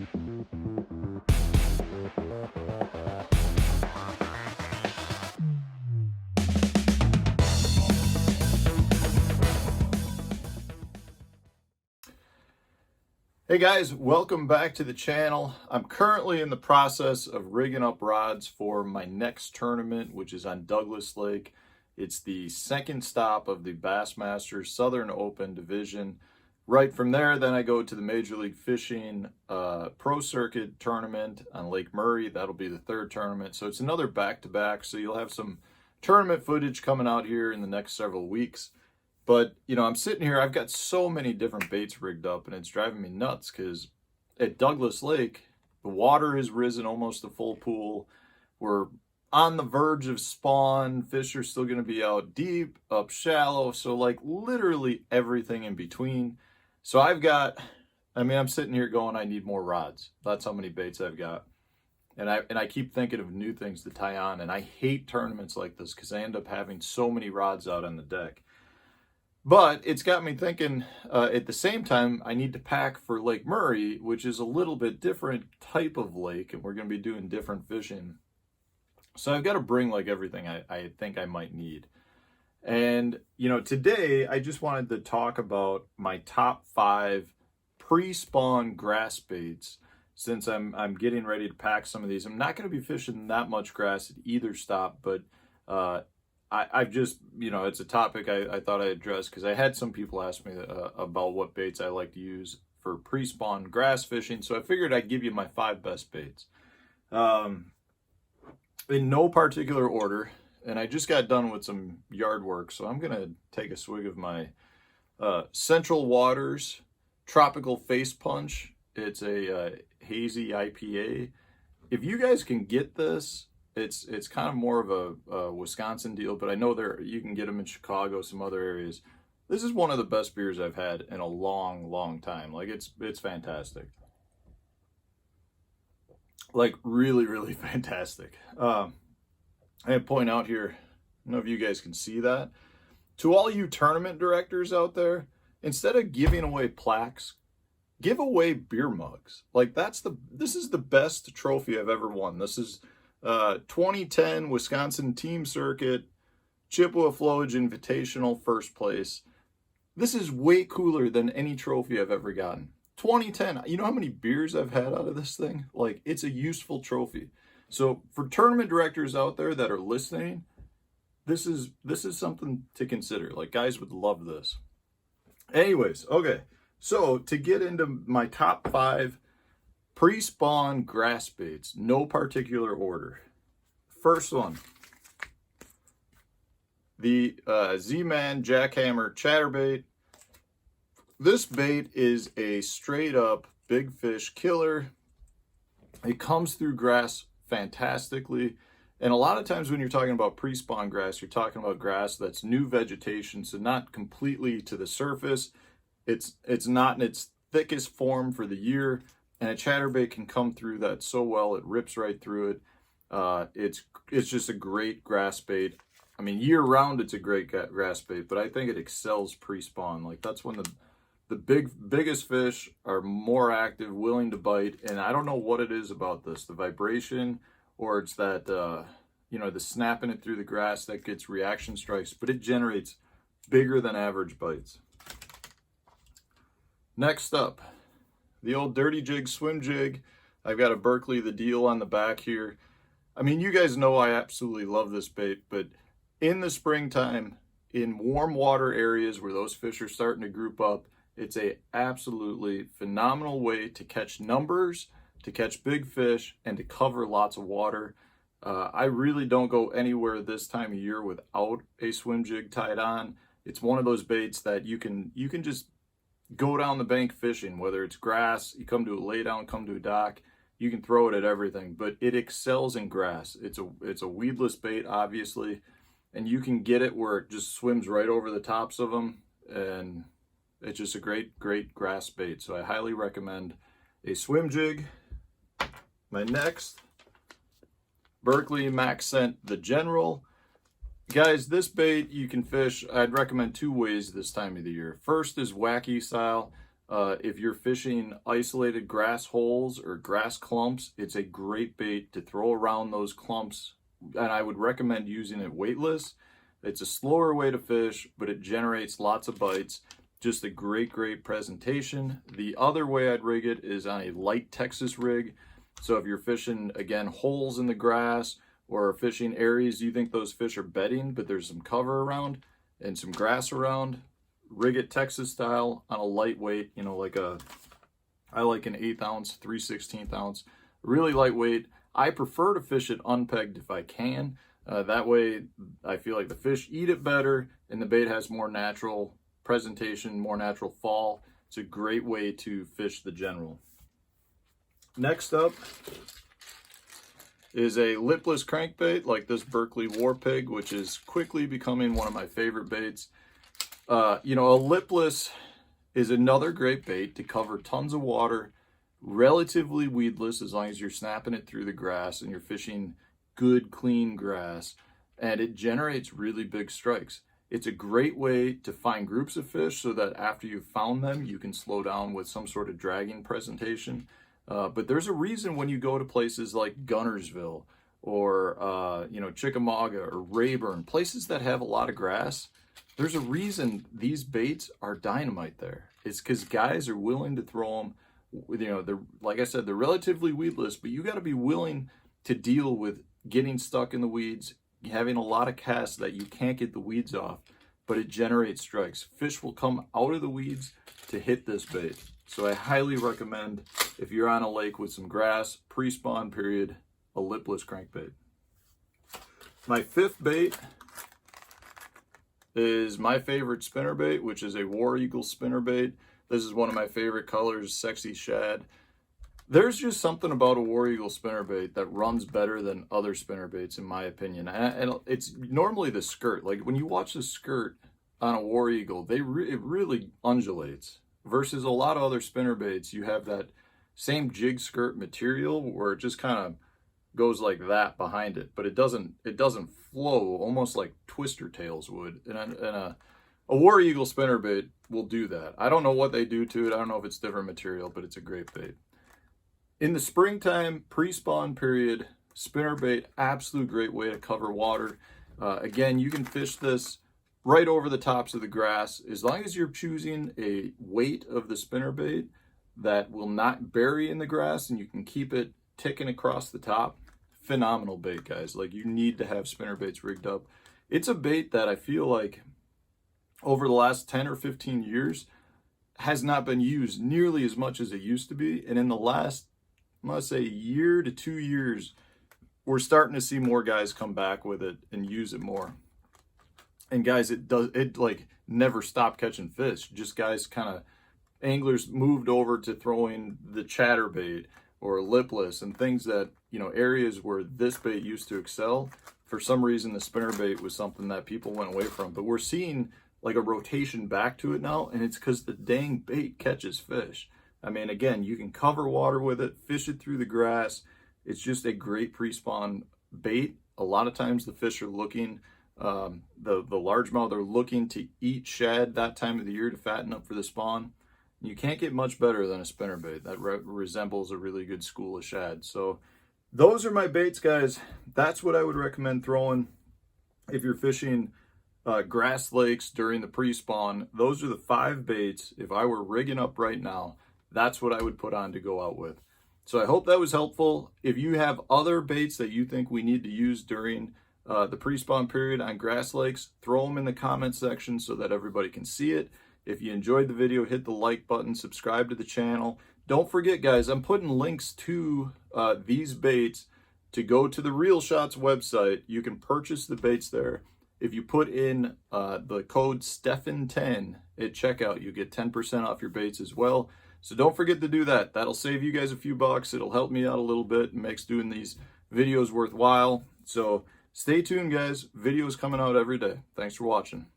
Hey guys, welcome back to the channel. I'm currently in the process of rigging up rods for my next tournament, which is on Douglas Lake. It's the second stop of the Bassmasters Southern Open Division. Right from there, then I go to the Major League Fishing Pro Circuit tournament on Lake Murray. That'll be the third tournament. So it's another back-to-back. So you'll have some tournament footage coming out here in the next several weeks. But, you know, I'm sitting here, I've got so many different baits rigged up, and it's driving me nuts because at Douglas Lake, the water has risen almost to full pool. We're on the verge of spawn. Fish are still going to be out deep, up shallow. So, like, literally everything in between. So I'm sitting here going, I need more rods. That's how many baits I've got. And I keep thinking of new things to tie on. And I hate tournaments like this because I end up having so many rods out on the deck. But it's got me thinking, at the same time, I need to pack for Lake Murray, which is a little bit different type of lake, and we're going to be doing different fishing. So I've got to bring like everything I think I might need. And, you know, today I just wanted to talk about my top 5 pre-spawn grass baits, since I'm getting ready to pack some of these. I'm not going to be fishing that much grass at either stop, but I've just, you know, it's a topic I thought I'd address because I had some people ask me about what baits I like to use for pre-spawn grass fishing. So I figured I'd give you my 5 best baits. In no particular order. And I just got done with some yard work. So I'm going to take a swig of my Central Waters Tropical Face Punch. It's a hazy IPA. If you guys can get this, it's kind of more of a Wisconsin deal, but I know you can get them in Chicago, some other areas. This is one of the best beers I've had in a long, long time. Like it's fantastic. Like really, really fantastic. I point out here, I don't know if you guys can see that. To all you tournament directors out there, instead of giving away plaques, give away beer mugs. Like this is the best trophy I've ever won. This is 2010 Wisconsin Team Circuit Chippewa Flowage Invitational first place. This is way cooler than any trophy I've ever gotten. 2010, you know how many beers I've had out of this thing? Like, it's a useful trophy. So for tournament directors out there that are listening, this is something to consider. Like, guys would love this. Anyways, okay. So to get into my top 5 pre-spawn grass baits, no particular order. First one, the Z-Man Jackhammer Chatterbait. This bait is a straight up big fish killer. It comes through grass fantastically. And a lot of times when you're talking about pre-spawn grass, you're talking about grass that's new vegetation, so not completely to the surface. It's not in its thickest form for the year. And a chatterbait can come through that so well, it rips right through it. It's just a great grass bait. I mean, year round, it's a great grass bait, but I think it excels pre-spawn. Like, that's when the biggest fish are more active, willing to bite. And I don't know what it is about this, the vibration, or it's that, you know, the snapping it through the grass that gets reaction strikes, but it generates bigger than average bites. Next up, the old Dirty Jig Swim Jig. I've got a Berkeley the Deal on the back here. I mean, you guys know I absolutely love this bait, but in the springtime, in warm water areas where those fish are starting to group up, it's a absolutely phenomenal way to catch numbers, to catch big fish, and to cover lots of water. I really don't go anywhere this time of year without a swim jig tied on. It's one of those baits that you can just go down the bank fishing, whether it's grass, you come to a lay down, come to a dock, you can throw it at everything, but it excels in grass. It's a weedless bait, obviously, and you can get it where it just swims right over the tops of them, and it's just a great grass bait. So I highly recommend a swim jig. My next, Berkeley Max Scent the General. Guys, this bait you can fish, I'd recommend 2 ways this time of the year. First is wacky style. If you're fishing isolated grass holes or grass clumps, it's a great bait to throw around those clumps, and I would recommend using it weightless. It's a slower way to fish, but it generates lots of bites. Just a great presentation. The other way I'd rig it is on a light Texas rig. So if you're fishing, again, holes in the grass or fishing areas you think those fish are bedding, but there's some cover around and some grass around, rig it Texas style on a lightweight, you know, I like an 1/8 ounce, 3/16 ounce, really lightweight. I prefer to fish it unpegged if I can. That way I feel like the fish eat it better and the bait has more natural presentation, more natural fall. It's a great way to fish the general. Next up is a lipless crankbait like this Berkeley War Pig, which is quickly becoming one of my favorite baits. You know, a lipless is another great bait to cover tons of water, relatively weedless as long as you're snapping it through the grass and you're fishing good, clean grass, and it generates really big strikes. It's a great way to find groups of fish so that after you've found them, you can slow down with some sort of dragging presentation. But there's a reason when you go to places like Gunnersville or, you know, Chickamauga or Rayburn, places that have a lot of grass, there's a reason these baits are dynamite there. It's because guys are willing to throw them. You know, they're, like I said, they're relatively weedless, but you got to be willing to deal with getting stuck in the weeds, having a lot of casts that you can't get the weeds off, but it generates strikes. Fish will come out of the weeds to hit this bait. So I highly recommend, if you're on a lake with some grass, pre-spawn period, a lipless crankbait. My fifth bait is my favorite spinnerbait, which is a War Eagle spinnerbait. This is one of my favorite colors, Sexy Shad. There's just something about a War Eagle spinnerbait that runs better than other spinnerbaits, in my opinion. And it's normally the skirt. Like when you watch the skirt on a War Eagle, it really undulates. Versus a lot of other spinnerbaits, you have that same jig skirt material where it just kind of goes like that behind it, but it doesn't flow, almost like twister tails would. And a War Eagle spinnerbait will do that. I don't know what they do to it. I don't know if it's different material, but it's a great bait. In the springtime, pre-spawn period, spinnerbait, absolute great way to cover water. Again, you can fish this right over the tops of the grass, as long as you're choosing a weight of the spinnerbait that will not bury in the grass and you can keep it ticking across the top. Phenomenal bait, guys. Like, you need to have spinnerbaits rigged up. It's a bait that I feel like over the last 10 or 15 years has not been used nearly as much as it used to be. And in the last, I'm gonna say, year to 2 years, we're starting to see more guys come back with it and use it more. And guys, it like never stopped catching fish. Just guys anglers moved over to throwing the chatterbait or lipless and things that, you know, areas where this bait used to excel. For some reason, the spinnerbait was something that people went away from. But we're seeing like a rotation back to it now, and it's because the dang bait catches fish. I mean, again, you can cover water with it, fish it through the grass. It's just a great pre-spawn bait. A lot of times the fish are looking, the largemouth are looking to eat shad that time of the year to fatten up for the spawn. You can't get much better than a spinnerbait that resembles a really good school of shad. So those are my baits, guys. That's what I would recommend throwing if you're fishing grass lakes during the pre-spawn. Those are the 5 baits. If I were rigging up right now, that's what I would put on to go out with. So I hope that was helpful. If you have other baits that you think we need to use during the pre-spawn period on grass lakes, throw them in the comment section so that everybody can see it. If you enjoyed the video, hit the like button, subscribe to the channel. Don't forget, guys, I'm putting links to these baits to go to the Real Shots website. You can purchase the baits there. If you put in the code STEFAN10 at checkout, you get 10% off your baits as well. So don't forget to do that. That'll save you guys a few bucks. It'll help me out a little bit and makes doing these videos worthwhile. So stay tuned, guys. Videos coming out every day. Thanks for watching.